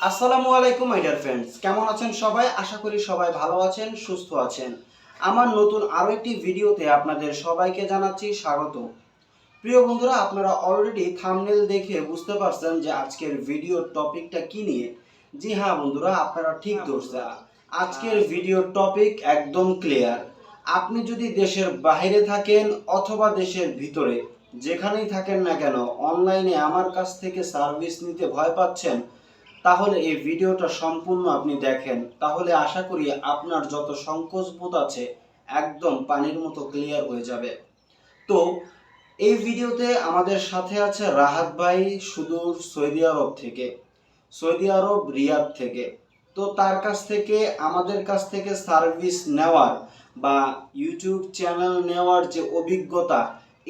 আসসালামু আলাইকুম my dear friends, কেমন আছেন সবাই? আশা করি সবাই ভালো আছেন, সুস্থ আছেন। আমার নতুন আরও একটি ভিডিওতে আপনাদের সবাইকে জানাচ্ছি স্বাগত। প্রিয় বন্ধুরা, আপনারা অলরেডি থাম্বনেল দেখে বুঝতে পারছেন যে আজকের ভিডিওর টপিকটা কি নিয়ে। জি হ্যাঁ বন্ধুরা, আপনারা ঠিক ধরছেন। আজকের ভিডিওর টপিক একদম ক্লিয়ার। আপনি যদি দেশের বাইরে থাকেন অথবা দেশের ভিতরে, যেখানেই থাকেন না কেন, অনলাইনে আমার কাছ থেকে সার্ভিস নিতে ভয় পাচ্ছেন, তাহলে এই ভিডিওটা সম্পূর্ণ আপনি দেখেন। তাহলে আশা করি আপনার যত সংকোচ বোধ আছে একদম পানির মতো ক্লিয়ার হয়ে যাবে। তো এই ভিডিওতে আমাদের সাথে আছে রাহাত ভাই, সুদূর সৌদি আরব থেকে, সৌদি আরব রিয়াদ থেকে। তো তার কাছ থেকে আমাদের কাছ থেকে সার্ভিস নেওয়ার বা ইউটিউব চ্যানেল নেওয়ার যে অভিজ্ঞতা,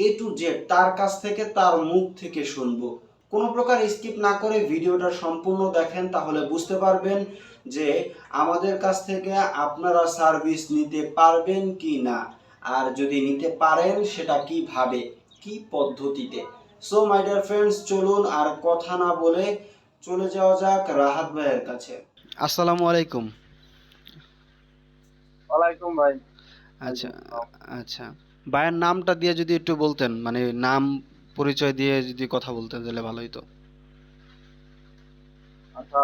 এ টু জেড তার কাছ থেকে, তার মুখ থেকে শুনবো। কোনো প্রকার স্কিপ না করে ভিডিওটা সম্পূর্ণ দেখেন, তাহলে বুঝতে পারবেন যে আমাদের কাছ থেকে আপনারা সার্ভিস নিতে পারবেন কি না, আর যদি নিতে পারেন সেটা কিভাবে, কি পদ্ধতিতে। সো মাই ডিয়ার ফ্রেন্ডস, চলুন আর কথা না বলে চলে যাওয়া যাক রাহাত ভাইয়ের কাছে। আসসালামু আলাইকুম। ওয়ালাইকুম ভাই। আচ্ছা, ওয়ালাইকুম আসসালাম। আচ্ছা, ভাইয়ের নামটা দিয়ে যদি একটু বলতেন, মানে নাম পরিচয় দিয়ে যদি কথা বলতেন তাহলে ভালোই তো। আচ্ছা,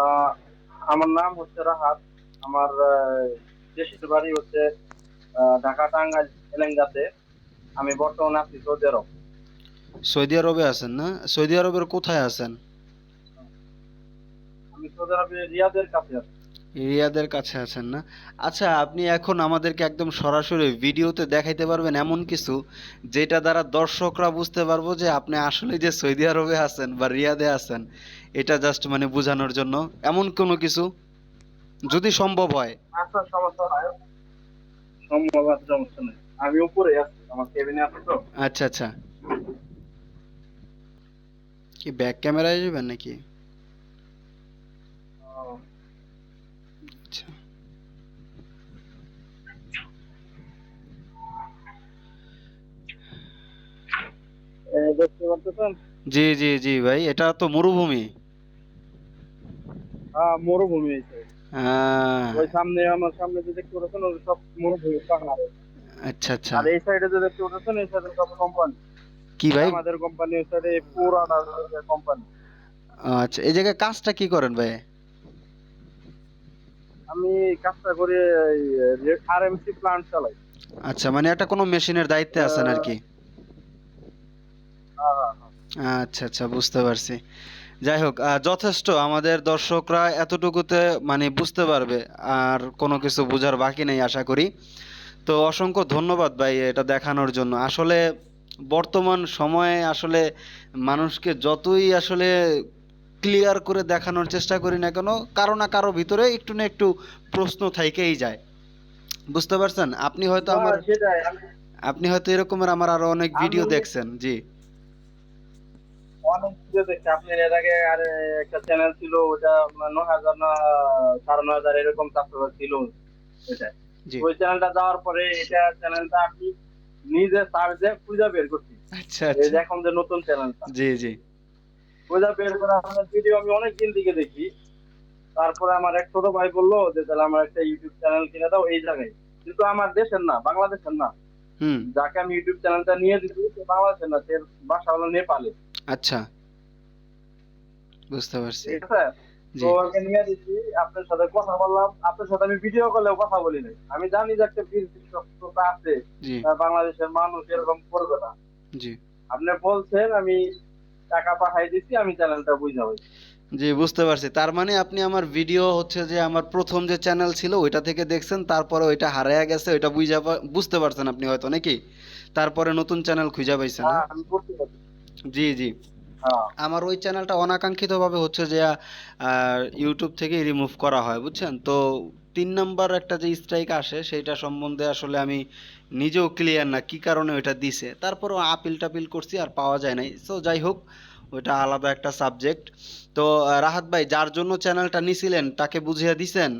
আমার নাম হচ্ছে রাহাত। আমার দেশের বাড়ি হচ্ছে ঢাকা, টাঙ্গাইল, এলেঙ্গাতে। আমি বর্তমানে আছি সৌদি আরব। সৌদি আরবে আছেন না? সৌদি আরবের কোথায় আছেন? আমি সৌদি আরবের রিয়াদের কাছে আছি। রিয়াদের কাছে আছেন না? আচ্ছা, আপনি এখন আমাদেরকে একদম সরাসরি ভিডিওতে দেখাইতে পারবেন এমন কিছু যেটা দ্বারা দর্শকরা বুঝতে পারবো যে আপনি আসলে যে সৌদি আরবে আছেন বা রিয়াদে আছেন, এটা জাস্ট মানে বোঝানোর জন্য এমন কোনো কিছু যদি সম্ভব হয়। আচ্ছা, সমস্যা নাই। সমস্যা নেই। আমি উপরে আছি, আমার কেবিনে আছি তো। আচ্ছা আচ্ছা, কি ব্যাক ক্যামেরায় যাবেন নাকি? আহ, আচ্ছা, দেখতে পাচ্ছেন? জি জি জি ভাই, এটা তো মরুভূমি। হ্যাঁ, মরুভূমি এই side। আহ, ওই সামনে, আমার সামনে যে দেখতে পাচ্ছেন ওই সব মরুভূমি পাহাড়। আচ্ছা আচ্ছা। আর এই সাইডে যে দেখতে পাচ্ছেন এই সাইডে সব কোম্পানি। কি ভাই? আমাদের কোম্পানি ওই সাইডে পুরাটা কোম্পানি। আচ্ছা, এই জায়গায় কাজটা কি করেন ভাই? আমি কাজটা করি আরএমসি প্লান্ট চালাই। আচ্ছা, মানে একটা কোনো মেশিনের দায়িত্বে আছেন আর আহ, কি? হ্যাঁ, হ্যাঁ, হ্যাঁ। আচ্ছা আচ্ছা, বুঝতে পারছি। যাই হোক, যথেষ্ট, আমাদের দর্শকরা এতটুকুতে মানে বুঝতে পারবে। আর কোনো কিছু বোঝার বাকি নেই আশা করি। তো অসংখ্য ধন্যবাদ ভাই এটা দেখানোর জন্য। আসলে বর্তমান সময়ে আসলে মানুষকে যতই আসলে ক্লিয়ার করে দেখানোর চেষ্টা করি না কেন, কারো না কারো ভিতরে একটু না একটু প্রশ্ন থাইকেই যায়। বুঝতে পারছেন? না, সেটাই। আমি আপনি হয়তো এরকমের আমার আরো অনেক আমি ভিডিও দেখছেন। জি। অনেক ভিডিও দেখছি। আপনি এর আগে আর একটা চ্যানেল ছিল, ওটা 9,000 না 9,500 এরকম সাবস্ক্রাইবার ছিল ওইটা। জি। ওই চ্যানেলটা যাওয়ার পরে এটা চ্যানেলটা আমি নিজে সার্চ দিয়ে খুঁজে বের করছি। আচ্ছা এই আচ্ছা। যে এখন যে নতুন চ্যানেলটা জি জি। খুঁজে বের করা আপনার ভিডিও আমি অনেক দিন থেকে দেখি। তারপরে আমার এক ছোট ভাই বললো যে তাহলে আমার একটা ইউটিউব চ্যানেল কিনে দাও এই জায়গায়। কিন্তু আমার দেশের না, বাংলাদেশের না। হুম। যাকে আমি ইউটিউব চ্যানেলটা নিয়ে দিচ্ছি সে বাংলাদেশের না, সে বাসা হলো নেপালে। আচ্ছা, বুঝতে পারছি। ঠিক আছে। তো জি ওকে নিয়ে দিচ্ছি, আপনার সাথে কথা বললাম। আপনার সাথে আমি ভিডিও কলেও কথা বলি নাই। আমি জানি যে একটা বিশ্বস্ততা আছে, জি বাংলাদেশের মানুষ এরকম করবে না। জি আপনি বলছেন, আমি টাকা পাঠাই দিচ্ছি, আমি চ্যানেলটা বুঝা পাই। জি, বুঝতে পারছি। তার মানে আপনি আমার ভিডিও হচ্ছে যে আমার প্রথম যে চ্যানেল ছিল ওইটা থেকে দেখছেন, তারপরে ওইটা হারায়া গেছে, ওইটা বুঝতে পারছেন আপনি হয়তো নাকি? তারপরে নতুন চ্যানেল খুঁজে পাইছেন, হ্যাঁ, হ্যাঁ? আমি করতে পারি। জি জি। হ্যাঁ, আমার ওই চ্যানেলটা অনাকাঙ্ক্ষিতভাবে হচ্ছে যে ইউটিউব থেকে রিমুভ করা হয়, বুঝছেন তো। 3 নাম্বার একটা যে স্ট্রাইক আসে সেইটা সম্বন্ধে আসলে আমি নিজেও ক্লিয়ার না কি কারণে ওইটা দিছে। তারপরও আপিল টাপিল করছি, আর পাওয়া যায় নাই। সো যাই হোক, ওইটা আলাদা একটা সাবজেক্ট। তো রাহাত ভাই, যার জন্য চ্যানেলটা নিছিলেন তাকে বুঝিয়ে দিছেন?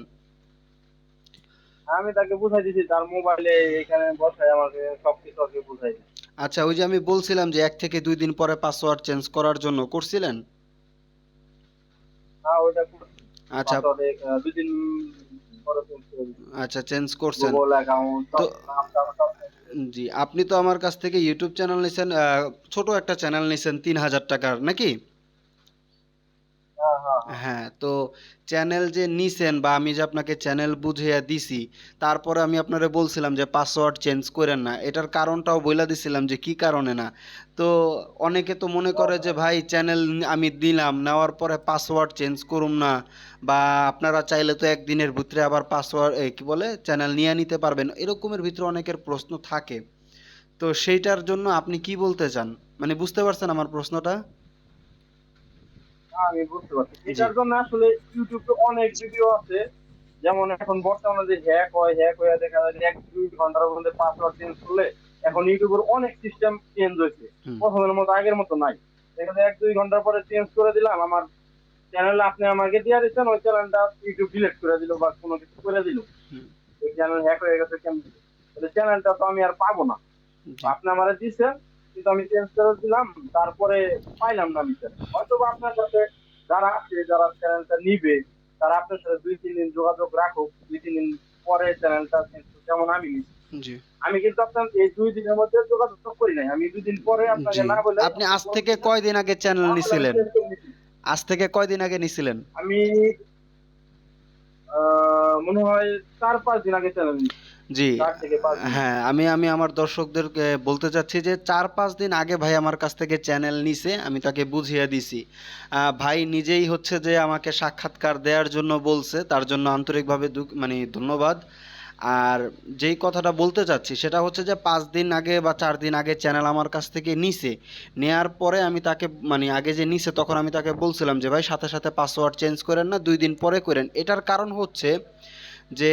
আমি তাকে বুঝাই দিছি, তার মোবাইলে এখানে বসায় আমাকে সবকিছু আগে বুঝাই দিছি। আচ্ছা, ওই যে আমি বলছিলাম যে 1 থেকে 2 দিন পরে পাসওয়ার্ড চেঞ্জ করার জন্য করছিলেন? হ্যাঁ, ওইটা করছি। আচ্ছা। পাসওয়ার্ডে 2 দিন পরে চেঞ্জ করে দিচ্ছি। আচ্ছা, চেঞ্জ করছেন। গুগল অ্যাকাউন্ট তো সব নাম টাম সব চেঞ্জ করে দিচ্ছি। জি, আপনি তো আমার কাছ থেকে ইউটিউব চ্যানেল নিছেন, ছোট একটা চ্যানেল নিছেন ৩,০০০ টাকার নাকি? হ্যাঁ, হ্যাঁ, হ্যাঁ। হ্যাঁ, তো চ্যানেল যে নিছেন বা আমি যে আপনাকে চ্যানেল বুঝিয়ে দিছি, তারপরে আমি আপনারে বলছিলাম যে পাসওয়ার্ড চেঞ্জ কইরেন না। এটার কারণটাও বইলা দিছিলাম যে কি কারণে না। তো অনেকে তো মনে করে যে ভাই চ্যানেল আমি দিলাম, নেওয়ার পরে পাসওয়ার্ড চেঞ্জ করুম না, বা আপনারা চাইলে তো একদিনের ভিতরে আবার পাসওয়ার্ড কি বলে চ্যানেল নিয়ে নিতে পারবেন। এরকমের ভিতরে অনেকের প্রশ্ন থাকে। তো সেইটার জন্য আপনি কি বলতে চান? মানে বুঝতে পারছেন আমার প্রশ্নটা? হ্যাঁ, আমি বুঝতে পারছি। জি। এটার জন্য আসলে ইউটিউবে অনেক ভিডিও আছে। যেমন এখন বর্তমানে যে হ্যাক হয়ে দেখা যায় যে 1-2 ঘন্টার মধ্যে পাসওয়ার্ড চেঞ্জ করলে এখন ইউটিউবের অনেক সিস্টেম চেঞ্জ হয়েছে। হুম, প্রথমের মতো আগের মতো নাই। দেখা যায় 1-2 ঘন্টা পরে চেঞ্জ করে দিলাম। আমার চ্যানেল আপনি আমাকে দিয়ে দিচ্ছেন, ওই চ্যানেলটা ইউটিউব ডিলিট করে দিল বা কোনো কিছু করে দিল। হুম, ওই চ্যানেল হ্যাক হয়ে গেছে কেমনে? তাহলে চ্যানেলটা তো আমি আর পাবো না। জি। আপনি আমারে দিছেন, কিন্তু আমি চেঞ্জ করে দিলাম, তারপরে পাইলাম না আমি চ্যানেল। হয়তো বা আপনার সাথে যারা আছে, যারা চ্যানেলটা নিবে, তারা আপনার সাথে 2-3 দিন যোগাযোগ রাখুক, 2-3 দিন পরে চ্যানেলটা চেঞ্জ করুক। যেমন আমি নিচ্ছি। জি। আমি কিন্তু আপনার এই 2 দিনের মধ্যে যোগাযোগ করি নাই, আমি 2 দিন পরে আপনাকে জি। না বলে আপনি আপনি আজ ফোন থেকে দিলেন, কয়দিন আগে চ্যানেল না বলে আমি নিছিলেন? চেঞ্জ করে নিচ্ছি। আজ থেকে কয়দিন আগে নিছিলেন? আমি মনে হয় 4-5 দিন আগে চ্যানেল নিচ্ছি। জি। 4 থেকে 5 দিন আগে। হ্যাঁ, আমি আমার দর্শকদেরকে বলতে চাচ্ছি যে ৪-৫ দিন আগে ভাই আমার কাছ থেকে চ্যানেল নিছে। আমি তাকে বুঝিয়ে দিছি। ভাই নিজেই হচ্ছে যে আমাকে সাক্ষাৎকার দেওয়ার জন্য বলছে। তার জন্য আন্তরিকভাবে মানে ধন্যবাদ। আর যেই কথাটা বলতে চাচ্ছি সেটা হচ্ছে যে ৫ দিন আগে বা ৪ দিন আগে চ্যানেল আমার কাছ থেকে নিছে। নেয়ার পরে আমি তাকে মানে আগে যে নিছে তখন আমি তাকে বলছিলাম যে ভাই সাথে, সাথে পাসওয়ার্ড চেঞ্জ কইরেন না, ২ দিন পরে কইরেন। এটার কারণ হচ্ছে যে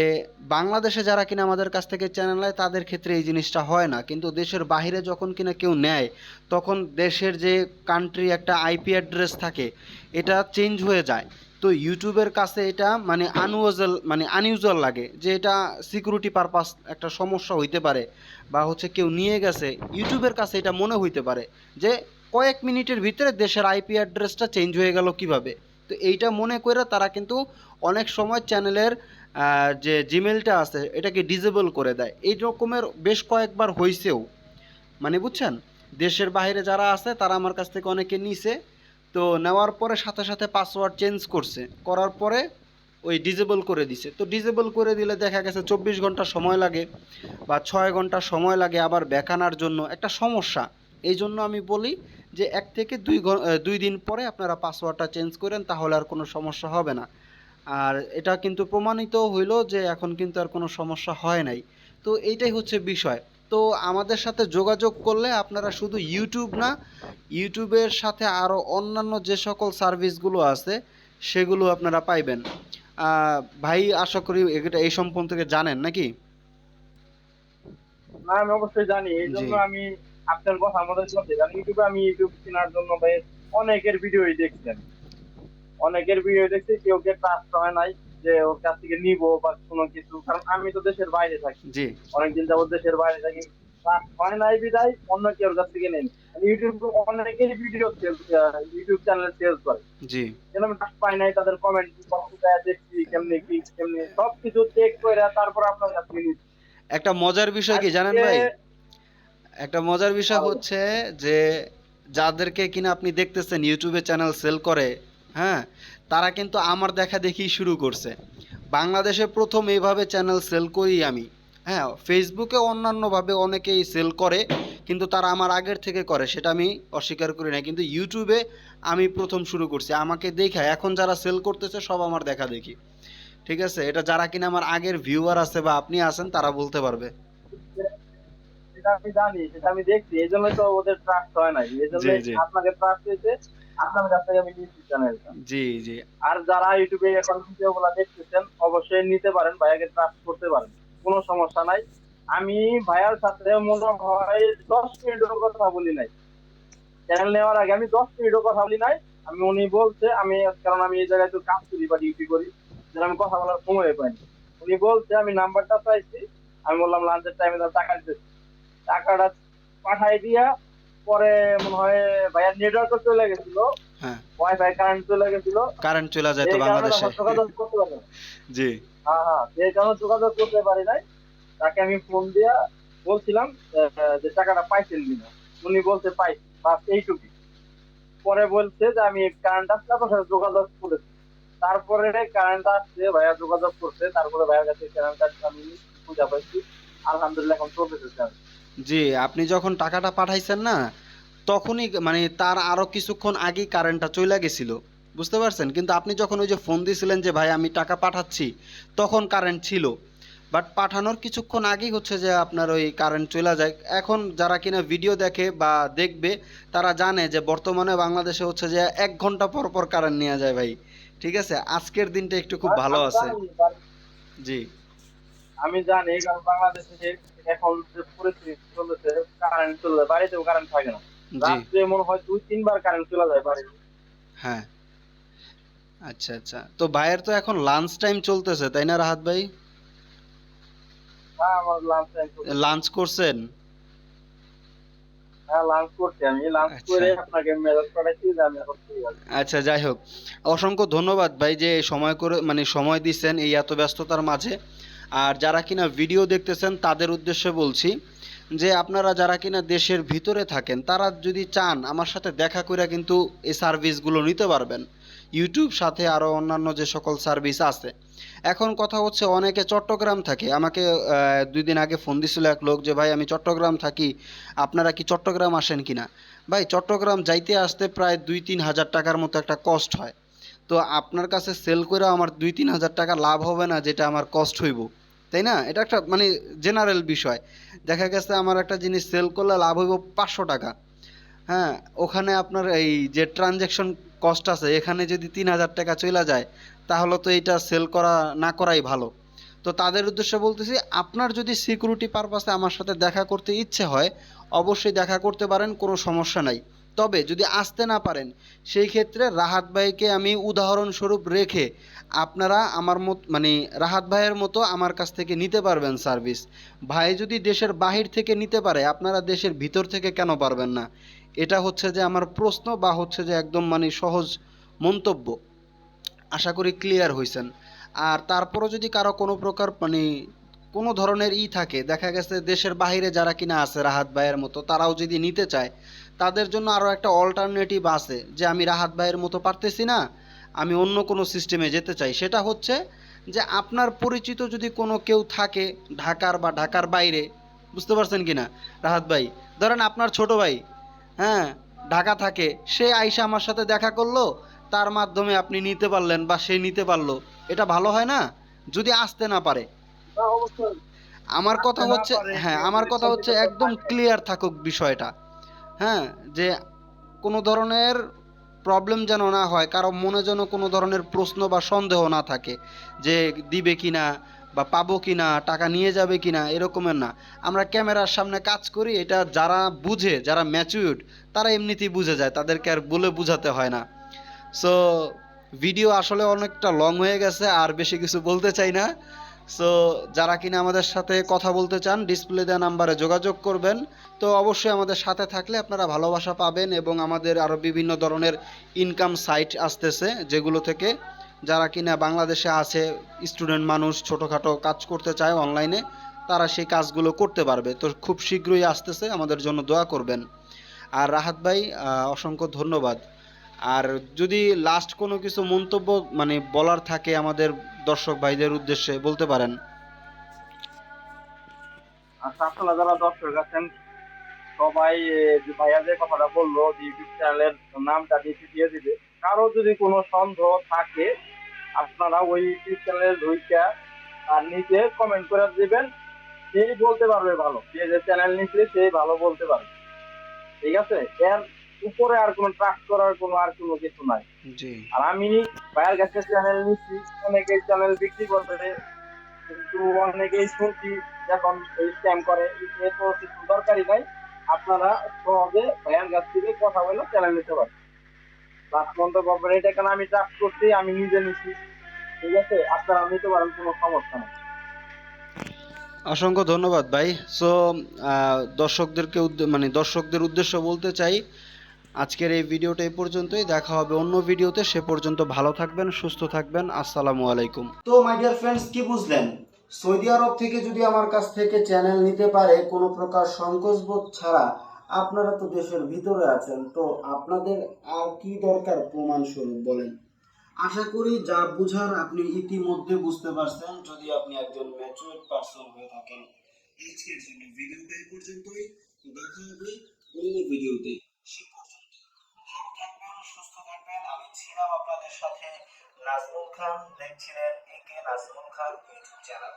বাংলাদেশে যারা কিনা আমাদের কাছ থেকে চ্যানেল নেয় তাদের ক্ষেত্রে এই জিনিসটা হয় না, কিন্তু দেশের বাইরে যখন কিনা কেউ নেয় তখন দেশের যে কান্ট্রি একটা আইপি অ্যাড্রেস থাকে এটা চেঞ্জ হয়ে যায়। তো ইউটিউবের কাছে এটা মানে আনইউজুয়াল লাগে যে এটা সিকিউরিটি পারপাস একটা সমস্যা হইতে পারে, বা হচ্ছে কেউ নিয়ে গেছে। ইউটিউবের কাছে এটা মনে হইতে পারে যে কয়েক মিনিটের ভিতরে দেশের আইপি অ্যাড্রেসটা চেঞ্জ হয়ে গেল কিভাবে। তো এইটা মনে করে তারা কিন্তু অনেক সময় চ্যানেলের যে জিমেলটা আছে এটাকে ডিসেবল করে দেয়। এই রকমের বেশ কয়েকবার হইছেও, মানে বুঝছেন? দেশের বাইরে যারা আছে তারা আমার কাছ থেকে অনেকে নিছে। তো নেওয়ার পরে সাথে, সাথে পাসওয়ার্ড চেঞ্জ করছে। করার পরে ওই ডিসেবল করে দিছে। তো ডিসেবল করে দিলে দেখা গেছে ২৪ ঘন্টা সময় লাগে বা ৬ ঘন্টা সময় লাগে আবার ব্যাক আনার জন্য, একটা সমস্যা। এইজন্য আমি বলি যে ১ থেকে ২ দিন পরে আপনারা পাসওয়ার্ডটা চেঞ্জ করেন, তাহলে আর কোনো সমস্যা হবে না। আর এটা কিন্তু প্রমাণিত হইল যে এখন কিন্তু আর কোনো সমস্যা হয় নাই। তো এইটাই হচ্ছে বিষয়। তো আমাদের সাথে যোগাযোগ করলে আপনারা শুধু ইউটিউব না, ইউটিউবের সাথে আরও অন্যান্য যে সকল সার্ভিসগুলো আছে সেগুলো আপনারা পাইবেন। ভাই আশা করি এটা এই সম্পর্কে জানেন নাকি? না, আমি অবশ্যই জানি। জি, এইজন্য আমি আপনার কথা আমাদের সাথে জানি। আমি ইউটিউব কেনার জন্য ভাই অনেকের ভিডিওই দেখছি আমি। অনেকের ভিডিও দেখছি, কেউকে ট্রাস্ট হয় নাই যে ওর কাছ থেকে নিবো বা কোনো কিছু। কারণ আমি তো দেশের বাইরে থাকি। জি, অনেকদিন যাবত দেশের বাইরে থাকি। ট্রাস্ট হয় নাই বিধায় অন্য কেউর কাছ থেকে নেন। ইউটিউব অনেকেরই ভিডিও ইউটিউব চ্যানেল সেলস করে। জি। যেন আমি ট্রাস্ট পাই নাই, তাদের কমেন্ট দেখছি কেমনি কি কেমনি সবকিছু চেক করে তারপর আপনার কাছ থেকে নিচ্ছি। একটা মজার বিষয় কি জানেন আজকে ভাই? একটা মজার বিষয় ভালো। হচ্ছে যে যাদেরকে কিনা আপনি দেখতেছেন ইউটিউবে চ্যানেল সেল করে, হ্যাঁ, তারা কিন্তু আমার দেখা দেখি শুরু করছে। বাংলাদেশে প্রথম এইভাবে চ্যানেল সেল করি আমি। হ্যাঁ, ফেসবুকে অন্যান্যভাবে অনেকেই সেল করে, কিন্তু তারা আমার আগের থেকে করে, সেটা আমি অস্বীকার করি না, কিন্তু ইউটিউবে আমি প্রথম শুরু করছি। আমাকে দেখে এখন যারা সেল করতেছে সব আমার দেখা দেখি। ঠিক আছে, এটা যারা কিনা আমার আগের ভিউয়ার আছে বা আপনি আছেন তারা বলতে পারবে। সেটা আমি জানি, সেটা আমি দেখছি। এই জন্যই তো ওদের ট্রাস্ট হয় নাই। এই জি, জন্যই জি, আপনাকে ট্রাস্ট হয়েছে, আপনার কাছ থেকে আমি নিচ্ছি চ্যানেলটা। জি, জি, আর যারা ইউটিউবে এখন ভিডিও গুলা দেখতেছেন অবশ্যই নিতে পারেন, ভাইয়াকে ট্রাস্ট করতে পারেন, কোনো সমস্যা নাই। আমি ভাইয়ার সাথে মনে হয় 10 মিনিটের কথা বলি নাই। চ্যানেল নেওয়ার আগে আমি 10 মিনিটও কথা বলি নাই। উনি বলছে, আমি কারণ আমি এই জায়গায় তো কাজ করি বা ডিউটি করি, যেন আমি কথা বলার সময় পাইনি। উনি বলছে, আমি নাম্বারটা চাইছি, আমি বললাম লাঞ্চের টাইমে টাকা দিতেছি। টাকাটা পাঠাই দিয়া পরে মনে হয় ভাইয়ার নেটওয়ার্কও চলে গেছিল, হ্যাঁ, ওয়াইফাই কারেন্ট চলে গেছিল। কারেন্ট চলে যায় তো এই কারণে বাংলাদেশে। তখন যোগাযোগ করতে পারি না। জি হ্যাঁ হ্যাঁ, সেই কারণে যোগাযোগ করতে পারি নাই। তাকে আমি ফোন দিয়া বলছিলাম যে টাকাটা পাইছেন কিনা। উনি বলতে পাইছি, বাস এইটুকুই। পরে বলছে যে আমি কারেন্ট আসলে আপনার সাথে যোগাযোগ করেছি। তারপরে কারেন্ট আসছে, ভাইয়া যোগাযোগ করছে, তারপরে ভাইয়ার কাছে কারেন্ট আমি পূজা পাইছি। আলহামদুলিল্লাহ এখন চলতেছে আর কি। জি, আপনি যখন টাকাটা পাঠাইছেন না, তখনই মানে তার আরো কিছুক্ষণ আগেই কারেন্টটা চইলা গেছিল। বুঝতে পারছেন? কিন্তু আপনি যখন ওই যে ফোন দিছিলেন যে ভাই আমি টাকা পাঠাচ্ছি, তখন কারেন্ট ছিল। বাট পাঠানোর কিছুক্ষণ আগেই হচ্ছে যে আপনার ওই কারেন্ট চইলা যায়। এখন যারা কিনা ভিডিও দেখে বা দেখবে, তারা জানে যে বর্তমানে বাংলাদেশে হচ্ছে যে ১ ঘন্টা পর পর কারেন্ট নেয়া যায় ভাই। ঠিক আছে? আজকের দিনটা একটু খুব আর ভালো আমি আছে। জানি, জি, আমি জানি কারণ বাংলাদেশে এখন যে পরিস্থিতি চলেছে, কারেন্ট চলে যায়, বাড়িতেও কারেন্ট থাকে না। জি, রাত্রে মনে হয় ২-৩ বার কারেন্ট চলে যায় বাড়িতে। হ্যাঁ। আচ্ছা, আচ্ছা। তো ভাইয়ের তো এখন লাঞ্চ টাইম চলতেছে, তাই না রাহাত ভাই? হ্যাঁ, আমার লাঞ্চ টাইম চলতেছে। লাঞ্চ করছেন? হ্যাঁ, লাঞ্চ করছি, আমি লাঞ্চ আচ্ছা। করে আপনাকে মেসেজ পাঠাইছি যে আমি এখন ফ্রি আছি। আচ্ছা, যাই হোক। অসংখ্য ধন্যবাদ ভাই যে সময় করে মানে সময় দিচ্ছেন এই এত ব্যস্ততার মাঝে। আর যারা কিনা ভিডিও দেখতেছেন তাদের উদ্দেশ্যে বলছি যে আপনারা যারা কিনা দেশের ভিতরে থাকেন তারা যদি চান আমার সাথে দেখা করে কিন্তু এই সার্ভিসগুলো নিতে পারবেন। ইউটিউব সাথে আরও অন্যান্য যে সকল সার্ভিস আছে। এখন কথা হচ্ছে অনেকে চট্টগ্রাম থাকে, আমাকে ২ দিন আগে ফোন দিছিল এক লোক যে ভাই আমি চট্টগ্রাম থাকি, আপনারা কি চট্টগ্রাম আসেন কিনা? ভাই চট্টগ্রাম যাইতে আসতে প্রায় ২-৩ হাজার টাকার মতো একটা কস্ট হয়। তো আপনার কাছে সেল করেও আমার ২-৩ হাজার টাকা লাভ হবে না যেটা আমার কস্ট হইব, তাই না? এটা একটা মানে জেনারেল বিষয়। দেখা গেছে আমার একটা জিনিস সেল করলে লাভ হইব ৫০০ টাকা। হ্যাঁ, ওখানে আপনার এই যে ট্রানজ্যাকশন কস্ট আছে এখানে যদি ৩ হাজার টাকা চইলা যায়, তাহলে তো এইটা সেল করা না করাই ভালো। তো তাদের উদ্দেশ্যে বলতেছি আপনার যদি সিকিউরিটি পারপাসে আমার সাথে দেখা করতে ইচ্ছে হয়, অবশ্যই দেখা করতে পারেন, কোনো সমস্যা নাই। তবে যদি আসতে না পারেন, সেই ক্ষেত্রে রাহাত ভাইকে আমি উদাহরণস্বরূপ রেখে আপনারা আমার মানে রাহাত ভাইয়ের মতো আমার কাছ থেকে নিতে পারবেন সার্ভিস। ভাই যদি দেশের বাহির থেকে নিতে পারে, আপনারা দেশের ভিতর থেকে কেন পারবেন না? এটা হচ্ছে যে আমার প্রশ্ন বা হচ্ছে যে একদম মানে সহজ মন্তব্য। আশা করি ক্লিয়ার হইছেন। আর তারপরও যদি কারো কোনো প্রকার মানে কোনো ধরনের থাকে, দেখা গেছে দেশের বাইরে যারা কিনা আছে রাহাত ভাইয়ের মতো, তারাও যদি নিতে চায়, তাদের জন্য আরও একটা অল্টারনেটিভ আছে যে আমি রাহাত ভাইয়ের মতো পারতেছি না, আমি অন্য কোনো সিস্টেমে যেতে চাই। সেটা হচ্ছে যে আপনার পরিচিত যদি কোনো কেউ থাকে ঢাকার বা ঢাকার বাইরে, বুঝতে পারছেন কি না রাহাত ভাই? ধরেন আপনার ছোট ভাই, হ্যাঁ, ঢাকা থাকে, সে আইসা আমার সাথে দেখা করলো, তার মাধ্যমে আপনি নিতে পারলেন বা সে নিতে পারলো। এটা ভালো হয় না? যদি আসতে না পারে। না, অবশ্যই। আমার কথা আসতে না হচ্ছে, পারে হ্যাঁ, কেউ আমার যদি কথা হচ্ছে পরিচিত একদম থাকে। ক্লিয়ার থাকুক বিষয়টা। হ্যাঁ, যে কোনো ধরনের প্রবলেম যেন না হয়, কারো মনে যেন কোনো ধরনের প্রশ্ন বা সন্দেহ না থাকে যে দিবে কিনা বা পাবো কিনা, টাকা নিয়ে যাবে কিনা, এরকমের না। আমরা ক্যামেরার সামনে কাজ করি, এটা যারা বুঝে, যারা ম্যাচিউরড, তারা এমনিতেই বুঝে যায়, তাদেরকে আর বলে বুঝাতে হয় না। সো ভিডিও আসলে অনেকটা লং হয়ে গেছে, আর বেশি কিছু বলতে চাই না। সো যারা কিনা আমাদের সাথে কথা বলতে চান ডিসপ্লে দেওয়া নাম্বারে যোগাযোগ করবেন। তো অবশ্যই আমাদের সাথে থাকলে আপনারা ভালোবাসা পাবেন, এবং আমাদের আরও বিভিন্ন ধরনের ইনকাম সাইট আসতেছে যেগুলো থেকে যারা কিনা বাংলাদেশে আছে, স্টুডেন্ট মানুষ ছোটোখাটো কাজ করতে চায় অনলাইনে, তারা সেই কাজগুলো করতে পারবে। তো খুব শীঘ্রই আসতেছে, আমাদের জন্য দোয়া করবেন। আর রাহাত ভাই, অসংখ্য ধন্যবাদ। আর যদি লাস্ট কোনো কিছু মন্তব্য মানে বলার থাকে আমাদের দর্শক ভাইদের উদ্দেশ্যে বলতে পারেন। আচ্ছা, আপনারা যারা দর্শক আছেন সবাই যে ভাইয়া যে কথাটা বললো যে ইউটিউব চ্যানেলের নামটা নিচে দিয়ে দিবে। কারো যদি কোনো সন্দেহ থাকে, আপনারা ওই ইউটিউব চ্যানেলে ঢুইকা আর নিচে কমেন্ট করে দিবেন। সেই বলতে পারবে ভালো, যে যে চ্যানেল নিচে সেই ভালো বলতে পারবে। ঠিক আছে, এর উপরে আর কোনো ট্রাস্ট করার কোনো আর কোনো কিছু নাই। জি, আর আমি ভাইয়ের কাছে চ্যানেল নিচ্ছি, অনেকেই চ্যানেল বিক্রি করবে, কিন্তু অনেকেই শুনছি এখন এই স্ক্যাম করে। এ তো কিছু দরকারই নাই, আপনারা সহজে ভাইয়ার কাছ থেকে কথা বলে চ্যানেল নিতে পারেন। লাস্ট মন্তব্য করবেন, এটা কেন আমি ট্রাস্ট করছি, আমি নিজে নিছি। ঠিক আছে, আপনারা নিতে পারেন, কোনো সমস্যা নেই। অসংখ্য ধন্যবাদ ভাই। সো দর্শকদের উদ্দেশ্য বলতে চাই, আজকের এই ভিডিওটা এই পর্যন্তই। দেখা হবে অন্য ভিডিওতে। সে পর্যন্ত ভালো থাকবেন, সুস্থ থাকবেন। আসসালামু আলাইকুম। তো মাই ডিয়ার ফ্রেন্ডস, কি বুঝলেন? সৌদি আরব থেকে যদি আমার কাছ থেকে চ্যানেল নিতে পারে কোনো প্রকার সংকোচবোধ ছাড়া, আপনারা তো দেশের ভিতরে আছেন, তো আপনাদের আর কি দরকার প্রমাণ স্বরূপ বলেন? আশা করি যা বুঝার আপনি ইতিমধ্যে বুঝতে পারছেন, যদি আপনি একজন ম্যাচুরড পারসন হয়ে থাকেন। আজকের জন্য ভিডিওটা এই পর্যন্তই। দেখা হবে অন্য ভিডিওতে। সে পর্যন্ত ভালো থাকবেন, সুস্থ থাকবেন। আমি ছিলাম আপনাদের সাথে নাজমুল খান, দেখছিলেন একে নাজমুল খান ইউটিউব চ্যানেল।